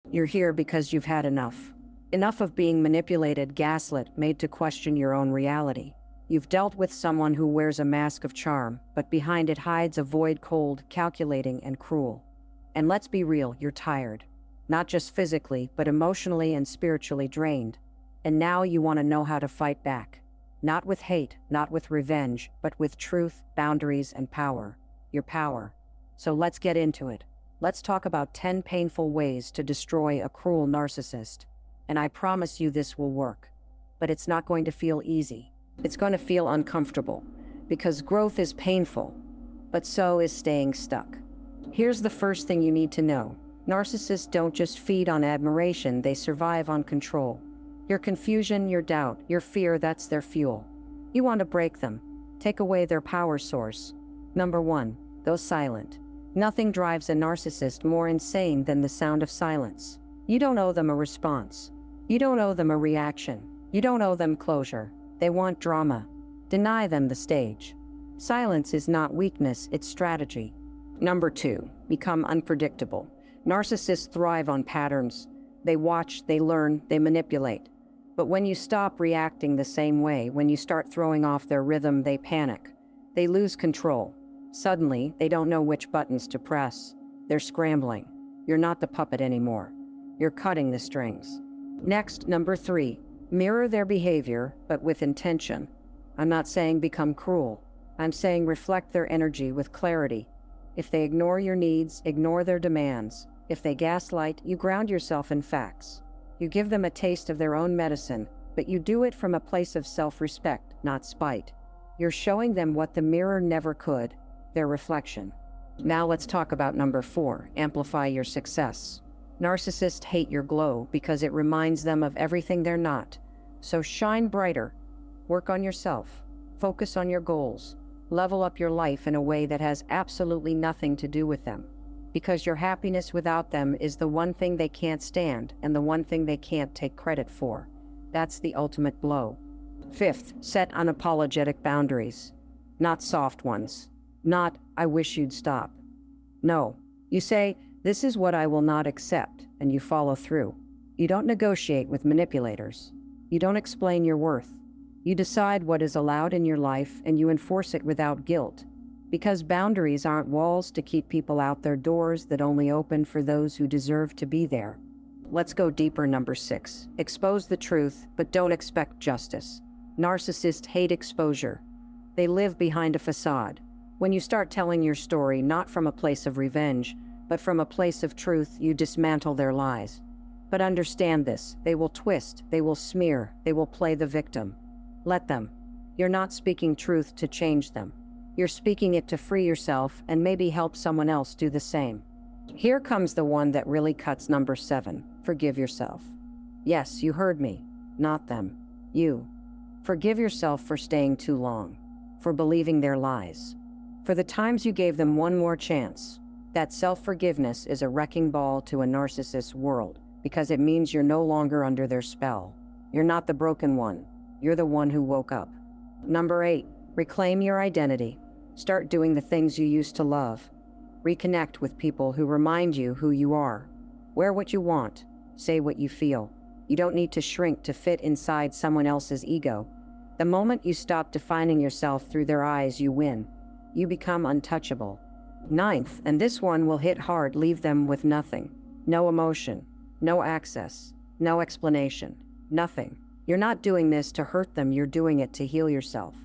You're here because you've had enough. Enough of being manipulated, gaslit, made to question your own reality. You've dealt with someone who wears a mask of charm, but behind it hides a void, cold, calculating, and cruel. And let's be real, you're tired. Not just physically, but emotionally and spiritually drained. And now you want to know how to fight back. Not with hate, not with revenge, but with truth, boundaries, and power. Your power. So let's get into it. Let's talk about 10 painful ways to destroy a cruel narcissist. And I promise you this will work. But it's not going to feel easy. It's going to feel uncomfortable. Because growth is painful. But so is staying stuck. Here's the first thing you need to know. Narcissists don't just feed on admiration, they survive on control. Your confusion, your doubt, your fear, that's their fuel. You want to break them. Take away their power source. Number 1, go silent. Nothing drives a narcissist more insane than the sound of silence. You don't owe them a response. You don't owe them a reaction. You don't owe them closure. They want drama. Deny them the stage. Silence is not weakness, it's strategy. Number 2, become unpredictable. Narcissists thrive on patterns. They watch, they learn, they manipulate. But when you stop reacting the same way, when you start throwing off their rhythm, they panic. They lose control. Suddenly, they don't know which buttons to press. They're scrambling. You're not the puppet anymore. You're cutting the strings. Next, number 3, mirror their behavior, but with intention. I'm not saying become cruel. I'm saying reflect their energy with clarity. If they ignore your needs, ignore their demands. If they gaslight, you ground yourself in facts. You give them a taste of their own medicine, but you do it from a place of self-respect, not spite. You're showing them what the mirror never could, their reflection. Now let's talk about number 4, amplify your success. Narcissists hate your glow because it reminds them of everything they're not. So shine brighter. Work on yourself. Focus on your goals. Level up your life in a way that has absolutely nothing to do with them. Because your happiness without them is the one thing they can't stand and the one thing they can't take credit for. That's the ultimate blow. 5th, set unapologetic boundaries. Not soft ones. Not, I wish you'd stop. No. You say, this is what I will not accept, and you follow through. You don't negotiate with manipulators. You don't explain your worth. You decide what is allowed in your life and you enforce it without guilt. Because boundaries aren't walls to keep people out, they're doors that only open for those who deserve to be there. Let's go deeper. Number 6, expose the truth, but don't expect justice. Narcissists hate exposure. They live behind a facade. When you start telling your story not from a place of revenge, but from a place of truth, you dismantle their lies. But understand this, they will twist, they will smear, they will play the victim. Let them. You're not speaking truth to change them. You're speaking it to free yourself and maybe help someone else do the same. Here comes the one that really cuts. Number 7, forgive yourself. Yes, you heard me. Not them. You. Forgive yourself for staying too long. For believing their lies. For the times you gave them one more chance. That self-forgiveness is a wrecking ball to a narcissist's world because it means you're no longer under their spell. You're not the broken one. You're the one who woke up. Number 8, reclaim your identity. Start doing the things you used to love. Reconnect with people who remind you who you are. Wear what you want. Say what you feel. You don't need to shrink to fit inside someone else's ego. The moment you stop defining yourself through their eyes, you win. You become untouchable. 9th, and this one will hit hard, leave them with nothing. No emotion. No access. No explanation. Nothing. You're not doing this to hurt them, you're doing it to heal yourself.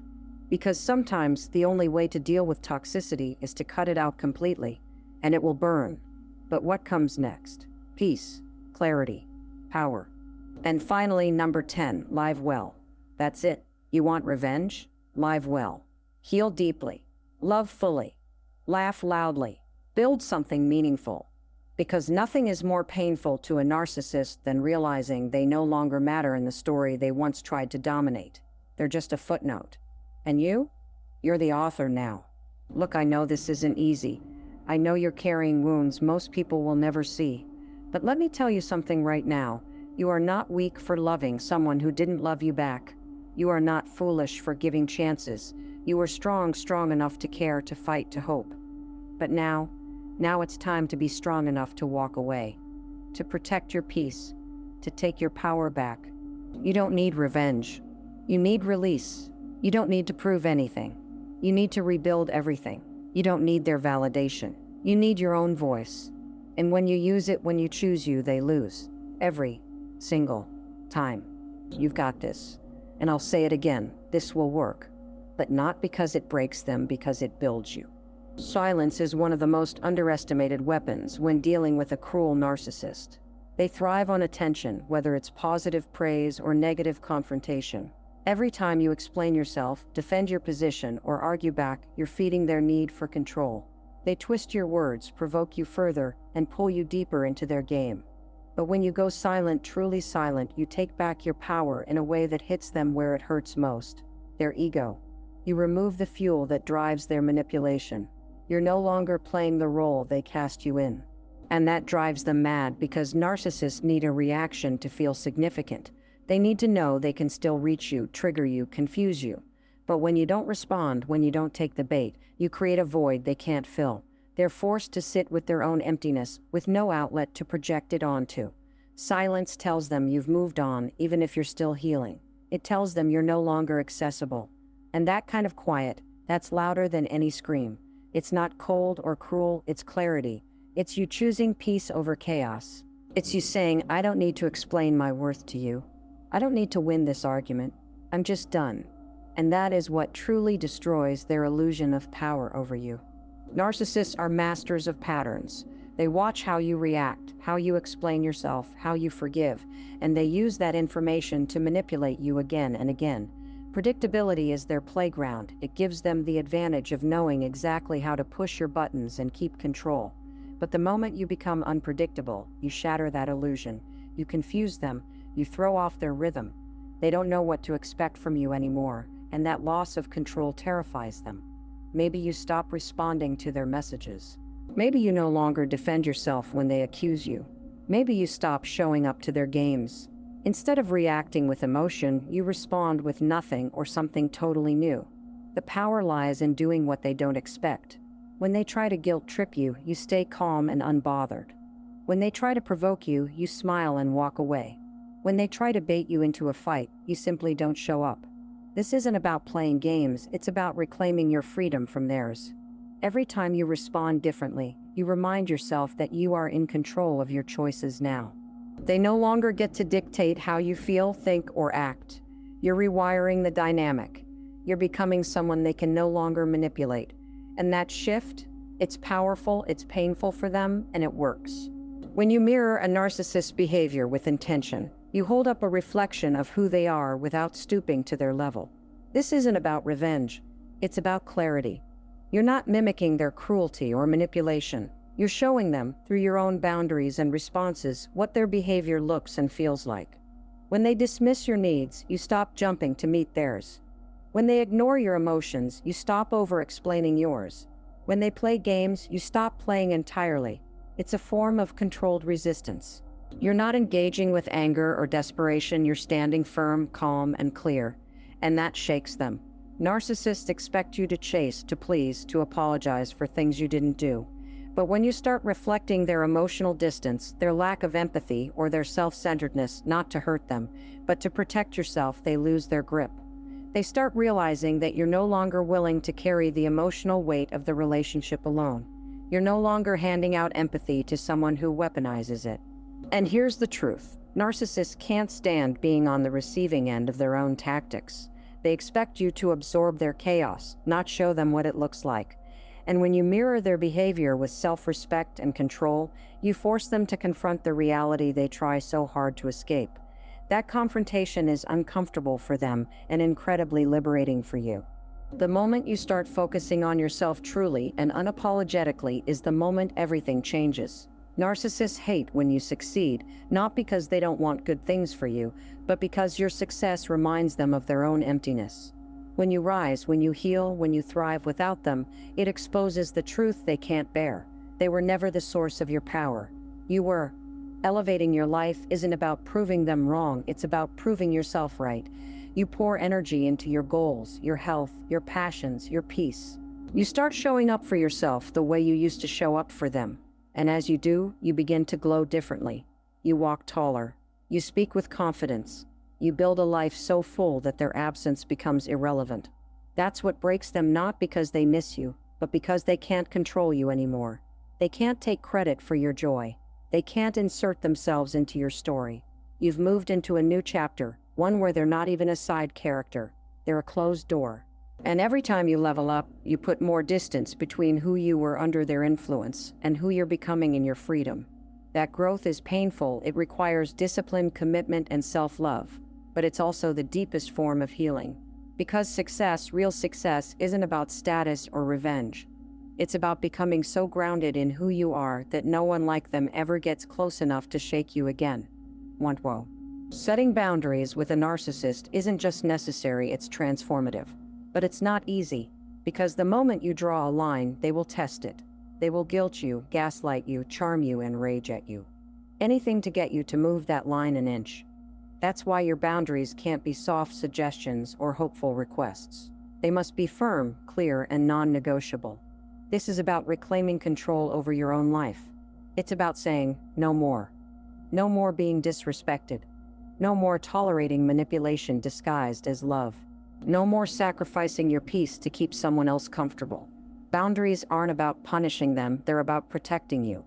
Because sometimes the only way to deal with toxicity is to cut it out completely, and it will burn. But what comes next? Peace, clarity, power. And finally, number 10, live well. That's it. You want revenge? Live well. Heal deeply. Love fully. Laugh loudly. Build something meaningful. Because nothing is more painful to a narcissist than realizing they no longer matter in the story they once tried to dominate. They're just a footnote. And you? You're the author now. Look, I know this isn't easy. I know you're carrying wounds most people will never see. But let me tell you something right now. You are not weak for loving someone who didn't love you back. You are not foolish for giving chances. You are strong enough to care, to fight, to hope. But now it's time to be strong enough to walk away. to protect your peace, to take your power back. You don't need revenge. You need release. You don't need to prove anything. You need to rebuild everything. You don't need their validation. You need your own voice. And when you use it, when you choose you, they lose. Every single time. You've got this. And I'll say it again, this will work. But not because it breaks them, because it builds you. Silence is one of the most underestimated weapons when dealing with a cruel narcissist. They thrive on attention, whether it's positive praise or negative confrontation. Every time you explain yourself, defend your position, or argue back, you're feeding their need for control. They twist your words, provoke you further, and pull you deeper into their game. But when you go silent, truly silent, you take back your power in a way that hits them where it hurts most, their ego. You remove the fuel that drives their manipulation. You're no longer playing the role they cast you in. And that drives them mad because narcissists need a reaction to feel significant. They need to know they can still reach you, trigger you, confuse you. But when you don't respond, when you don't take the bait, you create a void they can't fill. They're forced to sit with their own emptiness, with no outlet to project it onto. Silence tells them you've moved on, even if you're still healing. It tells them you're no longer accessible. And that kind of quiet, that's louder than any scream. It's not cold or cruel, it's clarity. It's you choosing peace over chaos. It's you saying, I don't need to explain my worth to you. I don't need to win this argument. I'm just done. And that is what truly destroys their illusion of power over you. Narcissists are masters of patterns. They watch how you react, how you explain yourself, how you forgive, and they use that information to manipulate you again and again. Predictability is their playground. It gives them the advantage of knowing exactly how to push your buttons and keep control. But the moment you become unpredictable, you shatter that illusion. You confuse them, you throw off their rhythm. They don't know what to expect from you anymore, and that loss of control terrifies them. Maybe you stop responding to their messages. Maybe you no longer defend yourself when they accuse you. Maybe you stop showing up to their games. Instead of reacting with emotion, you respond with nothing or something totally new. The power lies in doing what they don't expect. When they try to guilt trip you, you stay calm and unbothered. When they try to provoke you, you smile and walk away. When they try to bait you into a fight, you simply don't show up. This isn't about playing games, it's about reclaiming your freedom from theirs. Every time you respond differently, you remind yourself that you are in control of your choices now. They no longer get to dictate how you feel, think, or act. You're rewiring the dynamic. You're becoming someone they can no longer manipulate. And that shift, it's powerful, it's painful for them, and it works. When you mirror a narcissist's behavior with intention, you hold up a reflection of who they are without stooping to their level. This isn't about revenge. It's about clarity. You're not mimicking their cruelty or manipulation. You're showing them, through your own boundaries and responses, what their behavior looks and feels like. When they dismiss your needs, you stop jumping to meet theirs. When they ignore your emotions, you stop over-explaining yours. When they play games, you stop playing entirely. It's a form of controlled resistance. You're not engaging with anger or desperation, you're standing firm, calm, and clear. And that shakes them. Narcissists expect you to chase, to please, to apologize for things you didn't do. But when you start reflecting their emotional distance, their lack of empathy, or their self-centeredness, not to hurt them, but to protect yourself, they lose their grip. They start realizing that you're no longer willing to carry the emotional weight of the relationship alone. You're no longer handing out empathy to someone who weaponizes it. And here's the truth. Narcissists can't stand being on the receiving end of their own tactics. They expect you to absorb their chaos, not show them what it looks like. And when you mirror their behavior with self-respect and control, you force them to confront the reality they try so hard to escape. That confrontation is uncomfortable for them and incredibly liberating for you. The moment you start focusing on yourself truly and unapologetically is the moment everything changes. Narcissists hate when you succeed, not because they don't want good things for you, but because your success reminds them of their own emptiness. When you rise, when you heal, when you thrive without them, it exposes the truth they can't bear. They were never the source of your power. You were. Elevating your life isn't about proving them wrong, it's about proving yourself right. You pour energy into your goals, your health, your passions, your peace. You start showing up for yourself the way you used to show up for them. And as you do, you begin to glow differently. You walk taller. You speak with confidence. You build a life so full that their absence becomes irrelevant. That's what breaks them, not because they miss you, but because they can't control you anymore. They can't take credit for your joy. They can't insert themselves into your story. You've moved into a new chapter, one where they're not even a side character. They're a closed door. And every time you level up, you put more distance between who you were under their influence and who you're becoming in your freedom. That growth is painful. It requires discipline, commitment, and self-love. But it's also the deepest form of healing. Because success, real success, isn't about status or revenge. It's about becoming so grounded in who you are that no one like them ever gets close enough to shake you again. Whoa. Setting boundaries with a narcissist isn't just necessary, it's transformative. But it's not easy, because the moment you draw a line, they will test it. They will guilt you, gaslight you, charm you, and rage at you. Anything to get you to move that line an inch. That's why your boundaries can't be soft suggestions or hopeful requests. They must be firm, clear, and non-negotiable. This is about reclaiming control over your own life. It's about saying, no more. No more being disrespected. No more tolerating manipulation disguised as love. No more sacrificing your peace to keep someone else comfortable. Boundaries aren't about punishing them, they're about protecting you.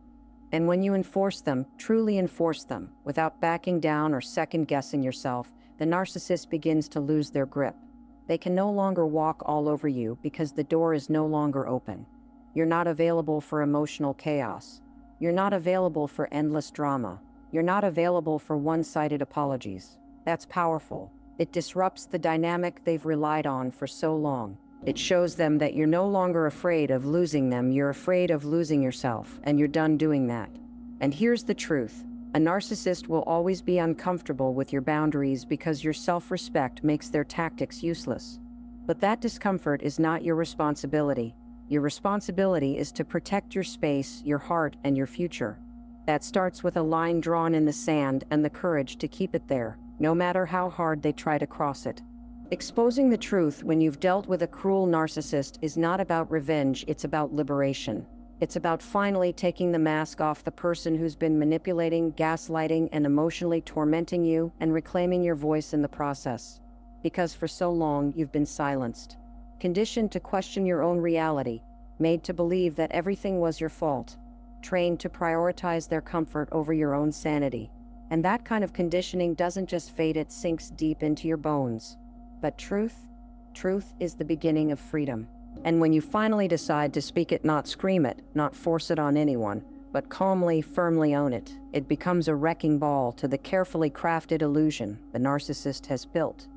And when you enforce them, truly enforce them, without backing down or second-guessing yourself, the narcissist begins to lose their grip. They can no longer walk all over you because the door is no longer open. You're not available for emotional chaos. You're not available for endless drama. You're not available for one-sided apologies. That's powerful. It disrupts the dynamic they've relied on for so long. It shows them that you're no longer afraid of losing them, you're afraid of losing yourself, and you're done doing that. And here's the truth. A narcissist will always be uncomfortable with your boundaries because your self-respect makes their tactics useless. But that discomfort is not your responsibility. Your responsibility is to protect your space, your heart, and your future. That starts with a line drawn in the sand and the courage to keep it there, no matter how hard they try to cross it. Exposing the truth when you've dealt with a cruel narcissist is not about revenge, it's about liberation. It's about finally taking the mask off the person who's been manipulating, gaslighting, and emotionally tormenting you, and reclaiming your voice in the process. Because for so long, you've been silenced. Conditioned to question your own reality, made to believe that everything was your fault, trained to prioritize their comfort over your own sanity. And that kind of conditioning doesn't just fade, it sinks deep into your bones. But truth is the beginning of freedom. And when you finally decide to speak it, not scream it, not force it on anyone, but calmly, firmly own it, it becomes a wrecking ball to the carefully crafted illusion the narcissist has built.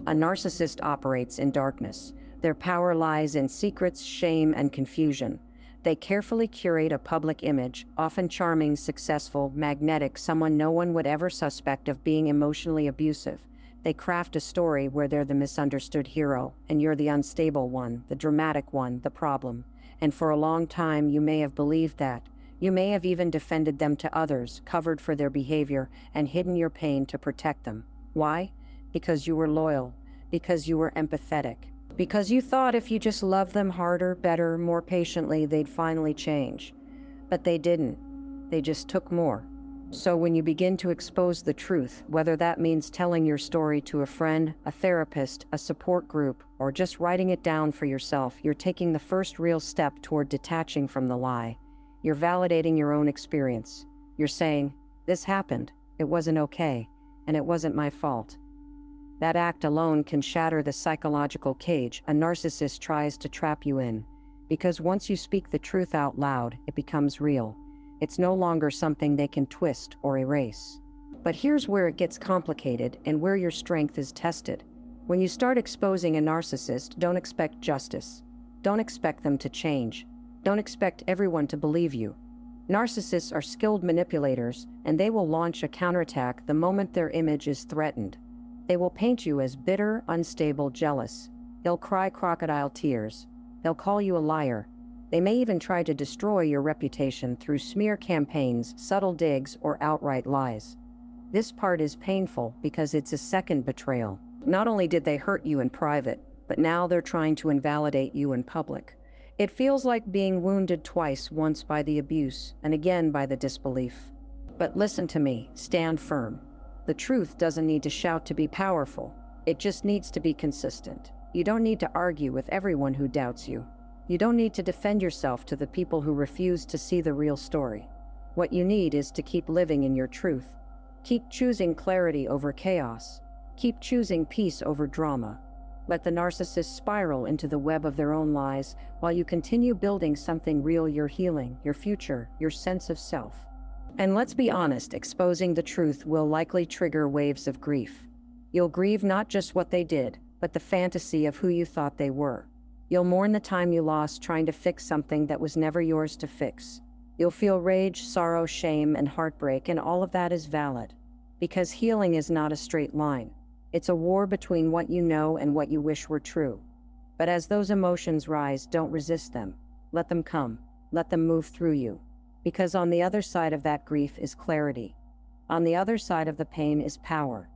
A narcissist operates in darkness. Their power lies in secrets, shame, and confusion. They carefully curate a public image, often charming, successful, magnetic, someone no one would ever suspect of being emotionally abusive. They craft a story where they're the misunderstood hero, and you're the unstable one, the dramatic one, the problem. And for a long time, you may have believed that. You may have even defended them to others, covered for their behavior, and hidden your pain to protect them. Why? Because you were loyal. Because you were empathetic. Because you thought if you just loved them harder, better, more patiently, they'd finally change. But they didn't. They just took more. So when you begin to expose the truth, whether that means telling your story to a friend, a therapist, a support group, or just writing it down for yourself, you're taking the first real step toward detaching from the lie. You're validating your own experience. You're saying, this happened, it wasn't okay, and it wasn't my fault. That act alone can shatter the psychological cage a narcissist tries to trap you in. Because once you speak the truth out loud, it becomes real. It's no longer something they can twist or erase. But here's where it gets complicated and where your strength is tested. When you start exposing a narcissist, don't expect justice. Don't expect them to change. Don't expect everyone to believe you. Narcissists are skilled manipulators, and they will launch a counterattack the moment their image is threatened. They will paint you as bitter, unstable, jealous. They'll cry crocodile tears. They'll call you a liar. They may even try to destroy your reputation through smear campaigns, subtle digs, or outright lies. This part is painful because it's a second betrayal. Not only did they hurt you in private, but now they're trying to invalidate you in public. It feels like being wounded twice, once by the abuse, and again by the disbelief. But listen to me, stand firm. The truth doesn't need to shout to be powerful. It just needs to be consistent. You don't need to argue with everyone who doubts you. You don't need to defend yourself to the people who refuse to see the real story. What you need is to keep living in your truth. Keep choosing clarity over chaos. Keep choosing peace over drama. Let the narcissist spiral into the web of their own lies while you continue building something real, your healing, your future, your sense of self. And let's be honest, exposing the truth will likely trigger waves of grief. You'll grieve not just what they did, but the fantasy of who you thought they were. You'll mourn the time you lost trying to fix something that was never yours to fix. You'll feel rage, sorrow, shame, and heartbreak, and all of that is valid. Because healing is not a straight line. It's a war between what you know and what you wish were true. But as those emotions rise, don't resist them. Let them come. Let them move through you. Because on the other side of that grief is clarity. On the other side of the pain is power.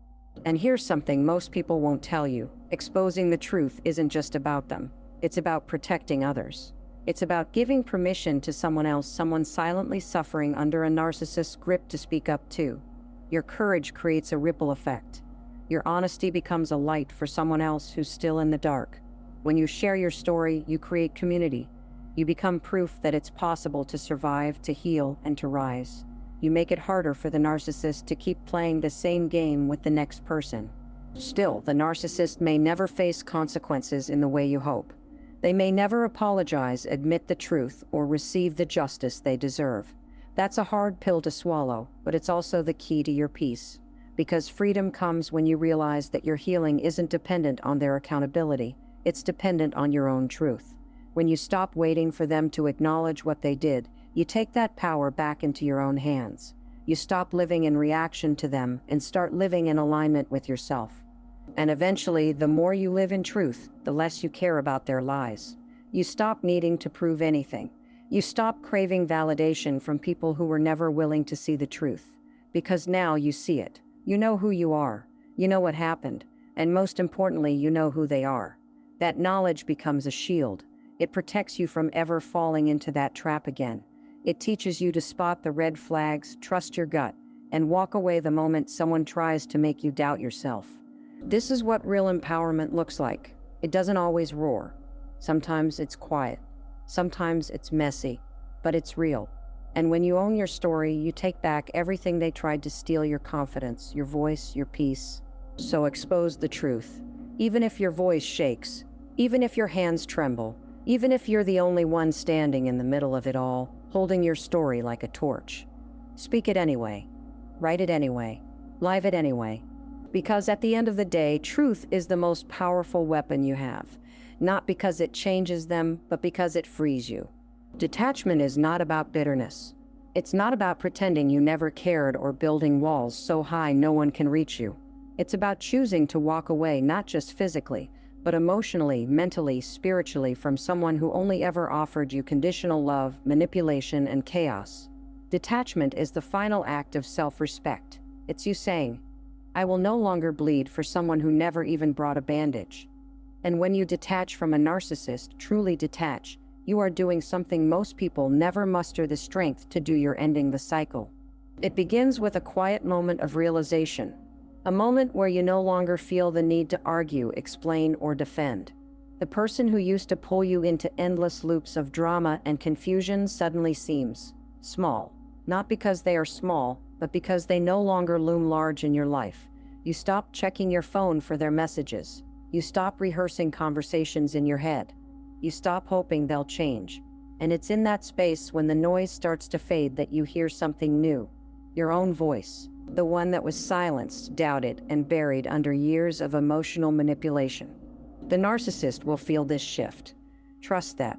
And here's something most people won't tell you. Exposing the truth isn't just about them. It's about protecting others. It's about giving permission to someone else, someone silently suffering under a narcissist's grip, to speak up too. Your courage creates a ripple effect. Your honesty becomes a light for someone else who's still in the dark. When you share your story, you create community. You become proof that it's possible to survive, to heal, and to rise. You make it harder for the narcissist to keep playing the same game with the next person. Still, the narcissist may never face consequences in the way you hope. They may never apologize, admit the truth, or receive the justice they deserve. That's a hard pill to swallow, but it's also the key to your peace. Because freedom comes when you realize that your healing isn't dependent on their accountability, it's dependent on your own truth. When you stop waiting for them to acknowledge what they did, you take that power back into your own hands. You stop living in reaction to them and start living in alignment with yourself. And eventually, the more you live in truth, the less you care about their lies. You stop needing to prove anything. You stop craving validation from people who were never willing to see the truth. Because now you see it. You know who you are. You know what happened. And most importantly, you know who they are. That knowledge becomes a shield. It protects you from ever falling into that trap again. It teaches you to spot the red flags, trust your gut, and walk away the moment someone tries to make you doubt yourself. This is what real empowerment looks like. It doesn't always roar. Sometimes it's quiet. Sometimes it's messy, but it's real. And when you own your story, you take back everything they tried to steal: your confidence, your voice, your peace. So expose the truth. Even if your voice shakes, even if your hands tremble, even if you're the only one standing in the middle of it all, holding your story like a torch. Speak it anyway. Write it anyway. Live it anyway. Because at the end of the day, truth is the most powerful weapon you have. Not because it changes them, but because it frees you. Detachment is not about bitterness. It's not about pretending you never cared or building walls so high no one can reach you. It's about choosing to walk away, not just physically, but emotionally, mentally, spiritually, from someone who only ever offered you conditional love, manipulation, and chaos. Detachment is the final act of self-respect. It's you saying, I will no longer bleed for someone who never even brought a bandage. And when you detach from a narcissist, truly detach, you are doing something most people never muster the strength to do. You're ending the cycle. It begins with a quiet moment of realization. A moment where you no longer feel the need to argue, explain, or defend. The person who used to pull you into endless loops of drama and confusion suddenly seems small. Not because they are small, but because they no longer loom large in your life. You stop checking your phone for their messages. You stop rehearsing conversations in your head. You stop hoping they'll change. And it's in that space, when the noise starts to fade, that you hear something new. Your own voice. The one that was silenced, doubted, and buried under years of emotional manipulation. The narcissist will feel this shift. Trust that.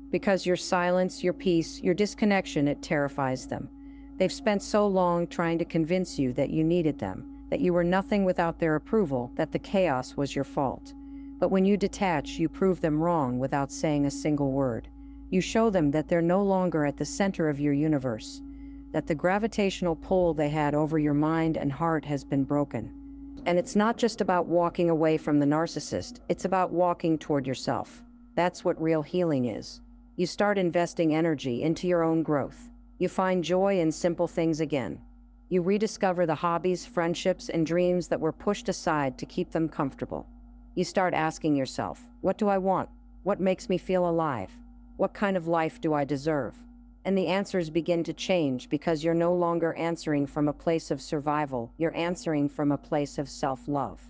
Because your silence, your peace, your disconnection, it terrifies them. They've spent so long trying to convince you that you needed them, that you were nothing without their approval, that the chaos was your fault. But when you detach, you prove them wrong without saying a single word. You show them that they're no longer at the center of your universe, that the gravitational pull they had over your mind and heart has been broken. And it's not just about walking away from the narcissist, it's about walking toward yourself. That's what real healing is. You start investing energy into your own growth. You find joy in simple things again. You rediscover the hobbies, friendships, and dreams that were pushed aside to keep them comfortable. You start asking yourself, what do I want? What makes me feel alive? What kind of life do I deserve? And the answers begin to change because you're no longer answering from a place of survival, you're answering from a place of self-love.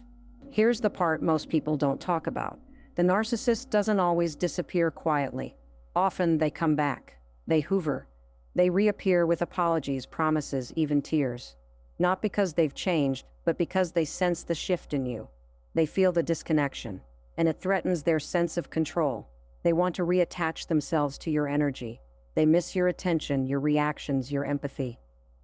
Here's the part most people don't talk about. The narcissist doesn't always disappear quietly. Often they come back. They hover. They reappear with apologies, promises, even tears. Not because they've changed, but because they sense the shift in you. They feel the disconnection, and it threatens their sense of control. They want to reattach themselves to your energy. They miss your attention, your reactions, your empathy.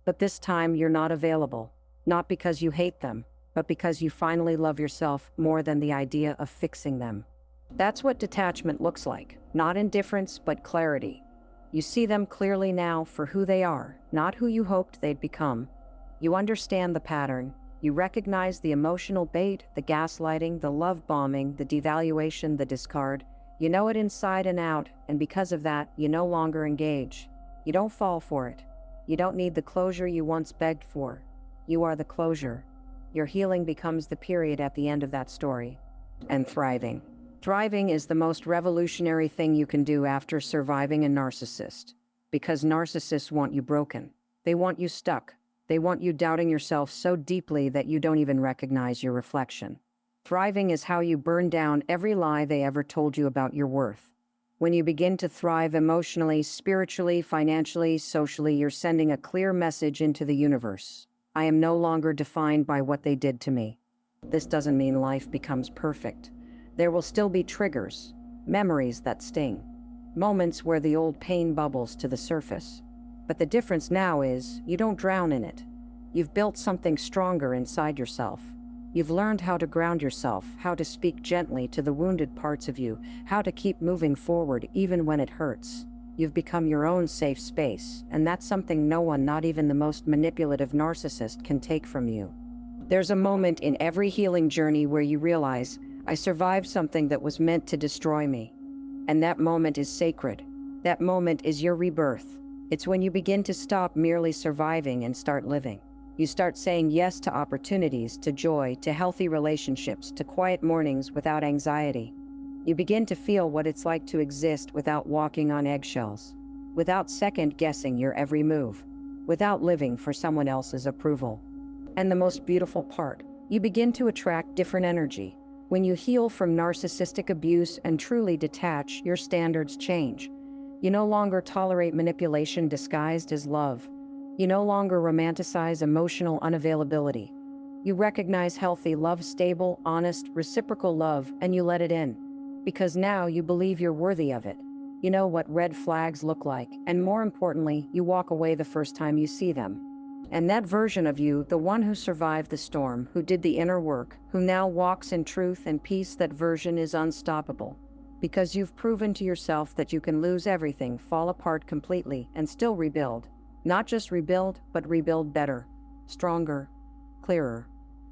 But this time you're not available. Not because you hate them, but because you finally love yourself more than the idea of fixing them. That's what detachment looks like. Not indifference, but clarity. You see them clearly now for who they are, not who you hoped they'd become. You understand the pattern. You recognize the emotional bait, the gaslighting, the love bombing, the devaluation, the discard. You know it inside and out, and because of that, you no longer engage. You don't fall for it. You don't need the closure you once begged for. You are the closure. Your healing becomes the period at the end of that story. And thriving. Thriving is the most revolutionary thing you can do after surviving a narcissist. Because narcissists want you broken. They want you stuck. They want you doubting yourself so deeply that you don't even recognize your reflection. Thriving is how you burn down every lie they ever told you about your worth. When you begin to thrive emotionally, spiritually, financially, socially, you're sending a clear message into the universe. I am no longer defined by what they did to me. This doesn't mean life becomes perfect. There will still be triggers, memories that sting, moments where the old pain bubbles to the surface. But the difference now is, you don't drown in it. You've built something stronger inside yourself. You've learned how to ground yourself, how to speak gently to the wounded parts of you, how to keep moving forward even when it hurts. You've become your own safe space, and that's something no one, not even the most manipulative narcissist, can take from you. There's a moment in every healing journey where you realize, I survived something that was meant to destroy me. And that moment is sacred. That moment is your rebirth. It's when you begin to stop merely surviving and start living. You start saying yes to opportunities, to joy, to healthy relationships, to quiet mornings without anxiety. You begin to feel what it's like to exist without walking on eggshells, without second-guessing your every move, without living for someone else's approval. And the most beautiful part, you begin to attract different energy. When you heal from narcissistic abuse and truly detach, your standards change. You no longer tolerate manipulation disguised as love. You no longer romanticize emotional unavailability. You recognize healthy love, stable, honest, reciprocal love, and you let it in. Because now you believe you're worthy of it. You know what red flags look like, and more importantly, you walk away the first time you see them. And that version of you, the one who survived the storm, who did the inner work, who now walks in truth and peace, that version is unstoppable. Because you've proven to yourself that you can lose everything, fall apart completely, and still rebuild. Not just rebuild, but rebuild better, stronger, clearer,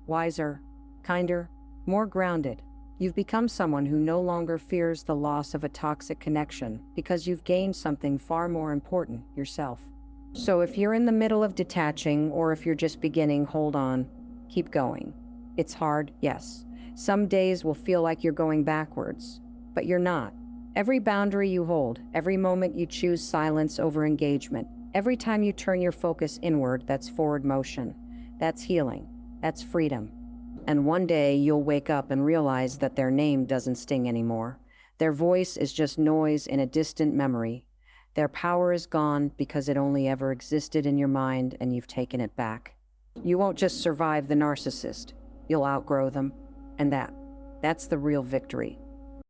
wiser, kinder, more grounded. You've become someone who no longer fears the loss of a toxic connection because you've gained something far more important, yourself. So if you're in the middle of detaching, or if you're just beginning, hold on, keep going. It's hard, yes. Some days will feel like you're going backwards, but you're not. Every boundary you hold, every moment you choose silence over engagement, every time you turn your focus inward, that's forward motion. That's healing. That's freedom. And one day you'll wake up and realize that their name doesn't sting anymore. Their voice is just noise in a distant memory. Their power is gone because it only ever existed in your mind and you've taken it back. You won't just survive the narcissist. You'll outgrow them. And that's the real victory.